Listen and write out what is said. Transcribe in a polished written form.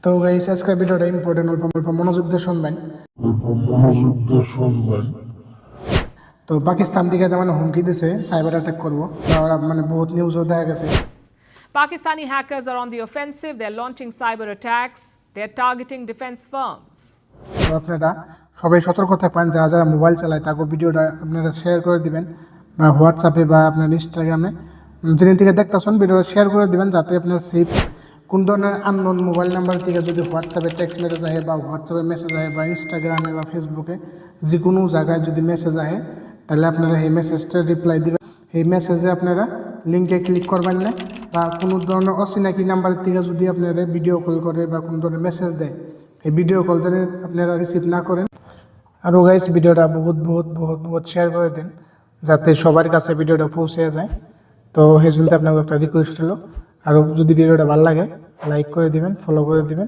তো গাইস আজকের ভিডিওটা ইম্পর্টেন্ট অল্প মনোযোগ দিয়ে শুনবেন। তো পাকিস্তান থেকে মানে হুমকি দিছে সাইবার অ্যাটাক করবো, ওরা মানে বহুত নিউজও দেখা গেছে। Pakistani hackers are on the offensive. They're launching cyber attacks. They're targeting defense firms. তো আপনারা সবাই সতর্ক থাকবেন, যারা যারা মোবাইল চালায় তাকে ভিডিওটা আপনারা শেয়ার করে দিবেন, বা হোয়াটসঅ্যাপে বা আপনার ইনস্টাগ্রামে যেদিন থেকে দেখতেছেন ভিডিওটা শেয়ার করে দিবেন, যাতে আপনার সেফ কোন ধরনের আননোন মোবাইল নাম্বার থেকে যদি হোয়াটসঅ্যাপে টেক্সট মেসেজ আসে বা হোয়াটসঅ্যাপে মেসেজ আসে বা ইনস্টাগ্রামে বা ফেসবুকে যে কোনো জায়গায় যদি মেসেজ আসে, তাহলে আপনারা এই মেসেজটা রিপ্লাই দিবেন। এই মেসেজে আপনারা লিঙ্কে ক্লিক করবেন না, বা কোনো ধরনের অচিনাকি নাম্বার থেকে যদি আপনারা ভিডিও কল করে বা কোনো ধরনের মেসেজ দেয়, এই ভিডিও কল যেন আপনারা রিসিভ না করেন। আর গাইস ভিডিওটা বহুত শেয়ার করে দিন, যাতে সবার কাছে ভিডিওটা পৌঁছে যায়। তো সেই জন্য আপনাকে একটা রিকোয়েস্ট হলো, আর যদি ভিডিওটা ভালো লাগে লাইক করে দিবেন, ফলো করে দিবেন।